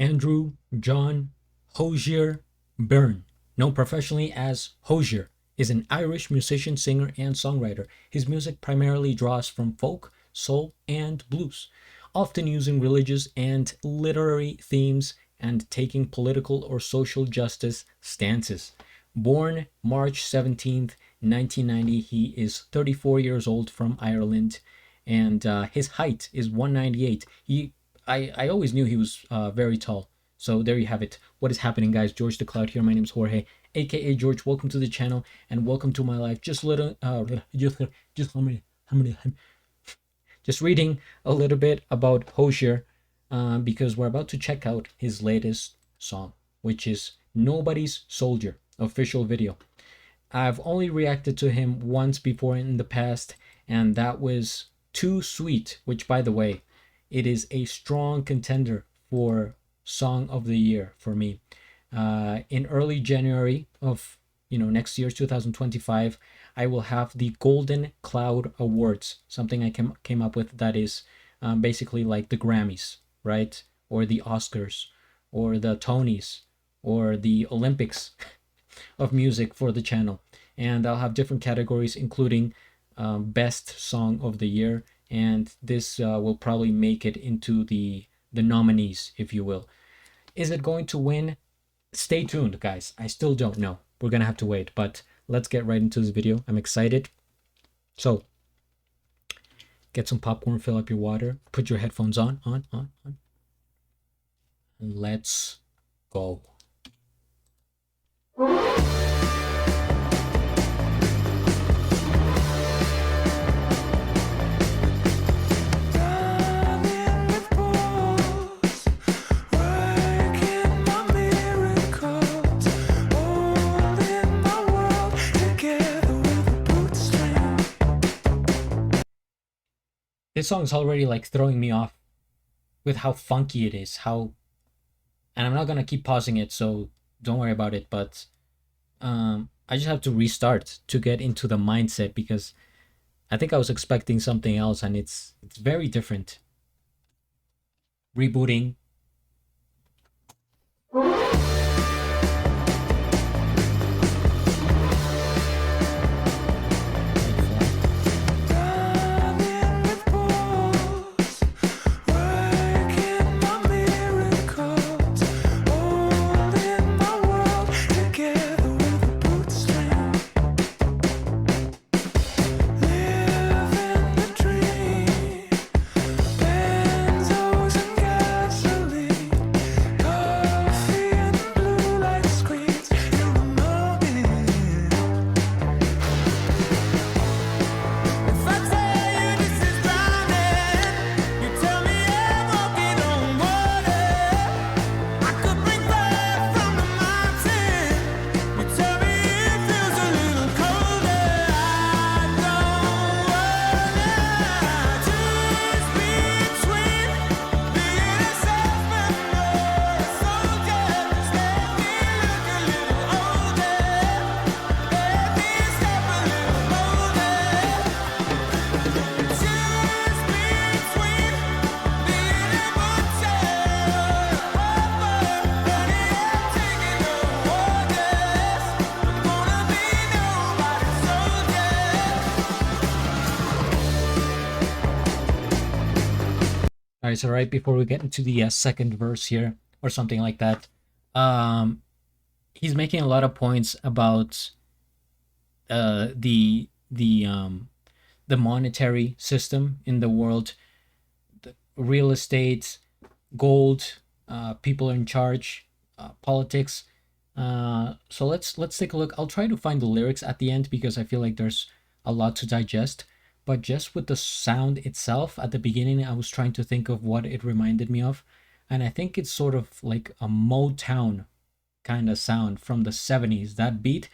Andrew John Hozier Byrne, known professionally as Hozier, is an Irish musician, singer, and songwriter. His music primarily draws from folk, soul, and blues, often using religious and literary themes and taking political or social justice stances. Born March 17th, 1990, he is 34 years old, from Ireland, and his height is 198. I always knew he was very tall. So there you have it. What is happening, guys? George the Cloud here. My name is Jorge, aka George. Welcome to the channel and welcome to my life. Just reading a little bit about Hozier, because we're about to check out his latest song, which is Nobody's Soldier official video. I've only reacted to him once before in the past, and that was Too Sweet, which, by the way, it is a strong contender for Song of the Year for me. In early January of next year's 2025, I will have the Golden Cloud Awards, something I came up with that is basically like the Grammys, right? Or the Oscars, or the Tonys, or the Olympics of music for the channel. And I'll have different categories, including Best Song of the Year, and this will probably make it into the nominees, if you will. Is it going to win? Stay tuned, guys. I still don't know. We're gonna have to wait, but let's get right into this video. I'm excited. So get some popcorn, fill up your water, put your headphones on, and let's go. This song is already like throwing me off with how funky it is, and I'm not gonna keep pausing it, so don't worry about it, but I just have to restart to get into the mindset, because I think I was expecting something else and it's very different. Rebooting. All right, so right before we get into the second verse here, or something like that, he's making a lot of points about the monetary system in the world, the real estate, gold, people in charge, politics. So let's take a look. I'll try to find the lyrics at the end because I feel like there's a lot to digest. But just with the sound itself at the beginning, I was trying to think of what it reminded me of. And I think it's sort of like a Motown kind of sound from the 70s. That beat,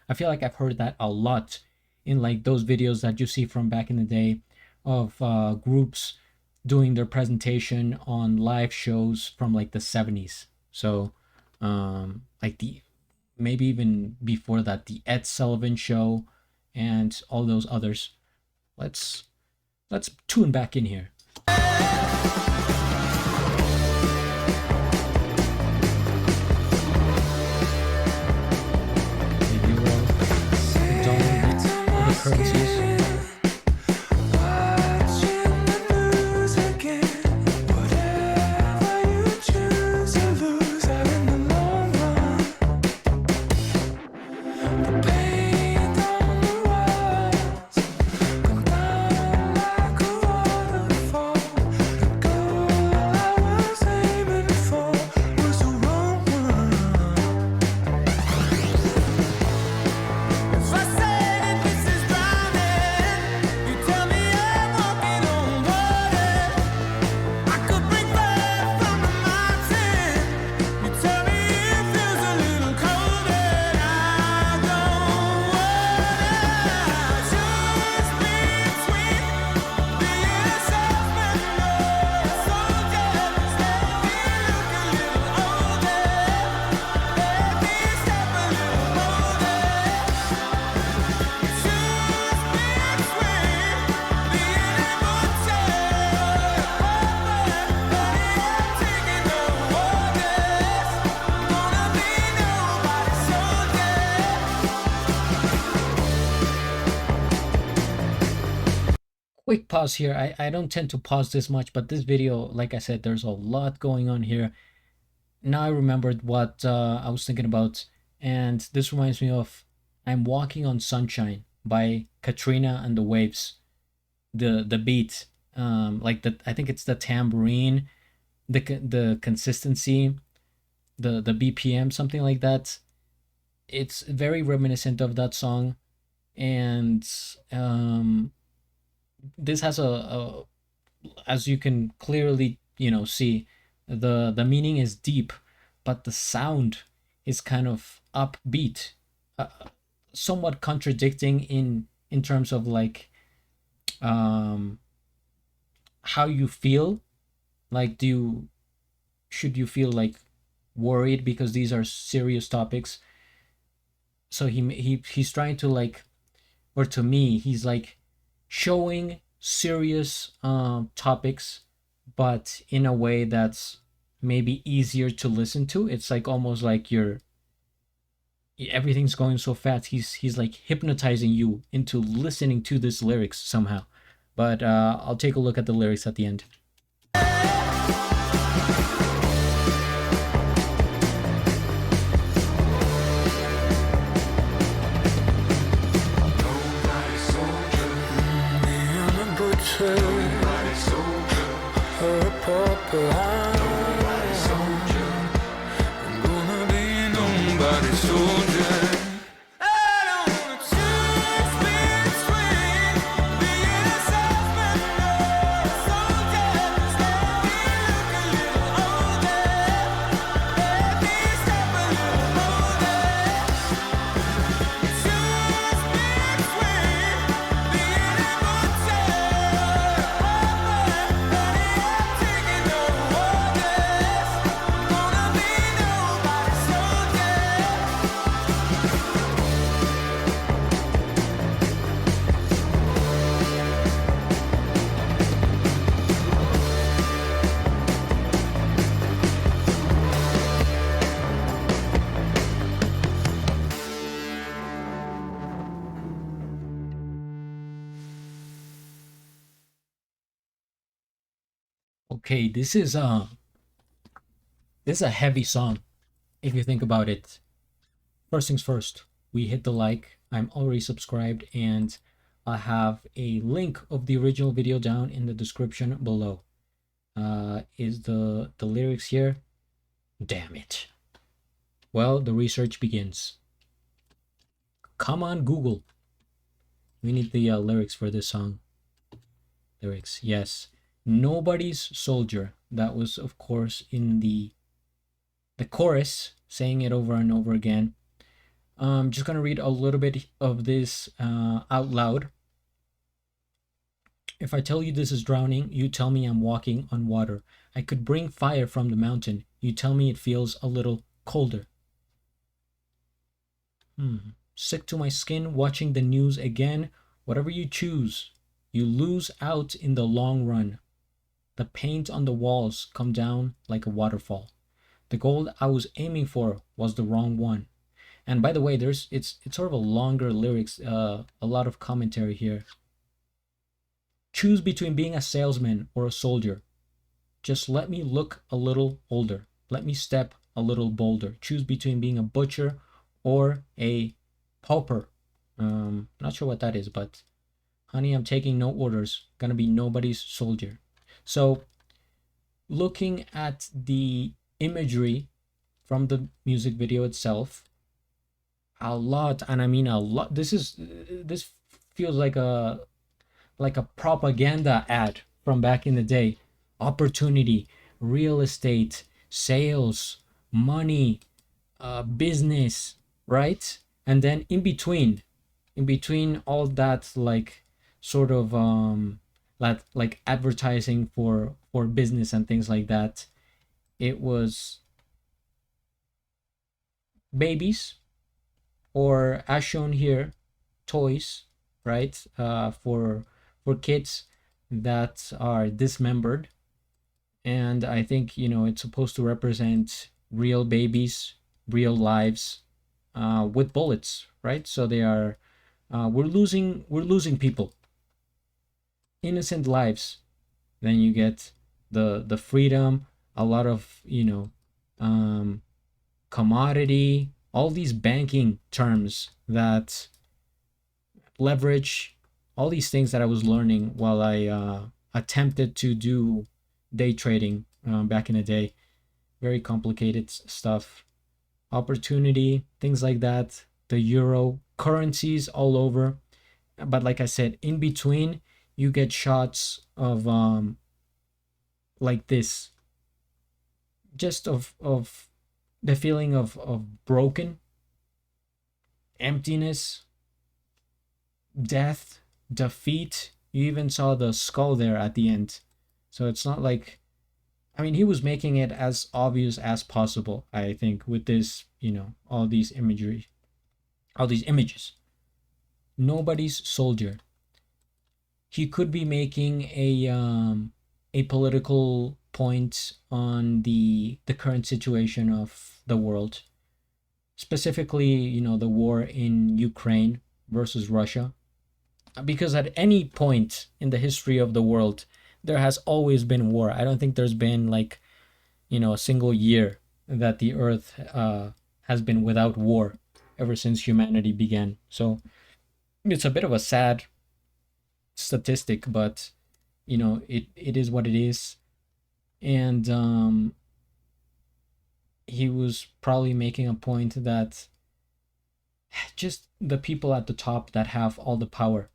I feel like I've heard that a lot in like those videos that you see from back in the day of groups doing their presentation on live shows from like the 70s. So like maybe even before that, the Ed Sullivan Show and all those others. Let's tune back in here. pause here. I don't tend to pause this much, but this video, like I said, there's a lot going on here. Now I remembered what I was thinking about, and this reminds me of "I'm Walking on Sunshine" by Katrina and the Waves. The beat, like the I think it's the tambourine, the consistency, the BPM, something like that. It's very reminiscent of that song, and this has a, as you can clearly see, the meaning is deep, but the sound is kind of upbeat, uh, somewhat contradicting in terms of like um how you feel. Like, should you feel like worried because these are serious topics? So he's trying to like, or to me he's like showing serious topics, but in a way that's maybe easier to listen to. It's like almost like you're everything's going so fast. He's like hypnotizing you into listening to this lyrics somehow. But I'll take a look at the lyrics at the end. Okay, this is a heavy song if you think about it. First things first, we hit the like. I'm already subscribed, and I have a link of the original video down in the description below. Is the lyrics here? Damn it. Well, the research begins. Come on, Google. We need the lyrics for this song. Lyrics, yes. Nobody's soldier. That was, of course, in the chorus, saying it over and over again. I'm just gonna read a little bit of this out loud. If I tell you this is drowning, you tell me I'm walking on water. I could bring fire from the mountain. You tell me it feels a little colder. Sick to my skin watching the news again. Whatever you choose, you lose out in the long run. The paint on the walls come down like a waterfall. The goal I was aiming for was the wrong one. And by the way, it's sort of a longer lyrics, a lot of commentary here. Choose between being a salesman or a soldier. Just let me look a little older. Let me step a little bolder. Choose between being a butcher or a pauper. Not sure what that is, but honey, I'm taking no orders. Gonna be nobody's soldier. So looking at the imagery from the music video itself, a lot, and I mean a lot. This feels like a propaganda ad from back in the day. Opportunity, real estate, sales, money, business, right? And then in between all that, like sort of like advertising for business and things like that, it was babies, or as shown here, toys, right? For kids that are dismembered. And I think it's supposed to represent real babies, real lives, with bullets, right? So they are we're losing people. innocent lives. Then you get the freedom, a lot of, um, commodity, all these banking terms that leverage, all these things that I was learning while I attempted to do day trading back in the day. Very complicated stuff. Opportunity, things like that. The euro, currencies all over. But like I said, in between, you get shots of like this, just of the feeling of broken, emptiness, death, defeat. You even saw the skull there at the end. So it's not like, I mean, he was making it as obvious as possible, I think, with this, all these imagery, all these images. Nobody's soldier. He could be making a political point on the current situation of the world, specifically, the war in Ukraine versus Russia, because at any point in the history of the world there has always been war. I don't think there's been like, a single year that the earth has been without war ever since humanity began. So it's a bit of a sad statistic, but it is what it is. And he was probably making a point that just the people at the top that have all the power,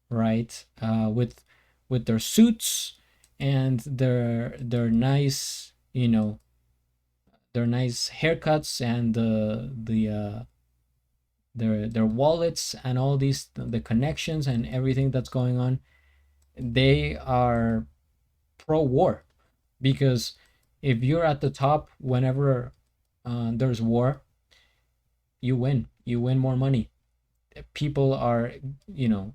right? With their suits and their nice, their nice haircuts and their wallets and all these, the connections and everything that's going on. They are pro war, because if you're at the top whenever there's war, you win more money. People are,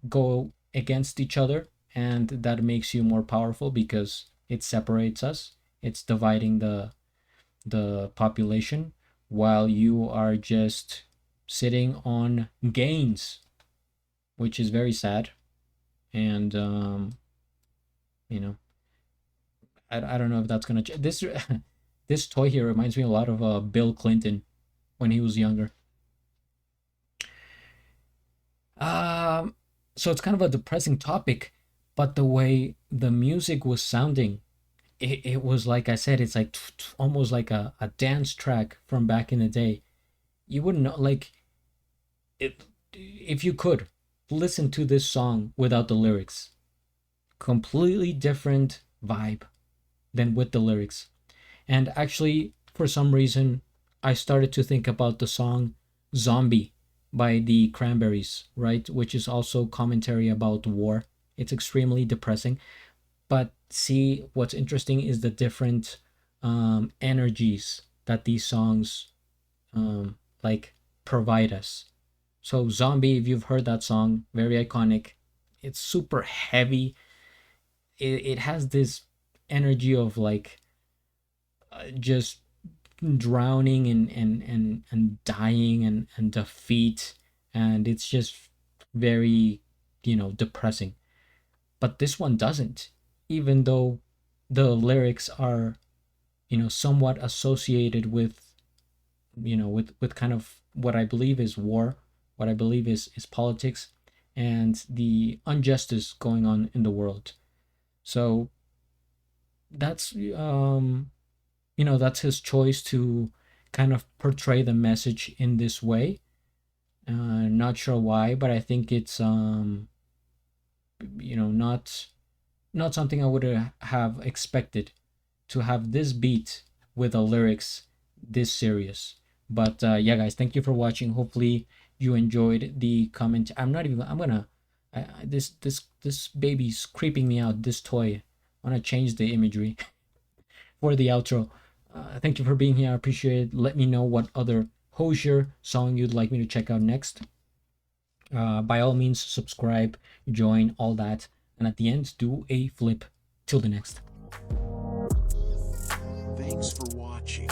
go against each other, and that makes you more powerful because it separates us. It's dividing the population, while you are just sitting on gains, which is very sad. And you know I don't know if that's gonna this this toy here reminds me a lot of Bill Clinton when he was younger. um so it's kind of a depressing topic, but the way the music was sounding, it was like I said, it's like almost like a dance track from back in the day. You wouldn't know, like, it, if you could listen to this song without the lyrics, completely different vibe than with the lyrics. And actually, for some reason, I started to think about the song Zombie by the Cranberries, right? Which is also commentary about war. It's extremely depressing. But see, what's interesting is the different energies that these songs like provide us. So, Zombie, if you've heard that song, very iconic. It's super heavy. It has this energy of like just drowning and dying and defeat, and it's just very, depressing. But this one doesn't, even though the lyrics are, somewhat associated with, with kind of what I believe is war, what I believe is politics, and the injustice going on in the world. So that's that's his choice to kind of portray the message in this way. Not sure why, but I think it's not something I would have expected, to have this beat with the lyrics this serious. But yeah, guys, thank you for watching. Hopefully you enjoyed the comment. I'm gonna this baby's creeping me out, this toy. I want to change the imagery for the outro. Thank you for being here. I appreciate it. Let me know what other Hozier song you'd like me to check out next. By all means, subscribe, join, all that. And at the end, do a flip. Till the next. Thanks for watching.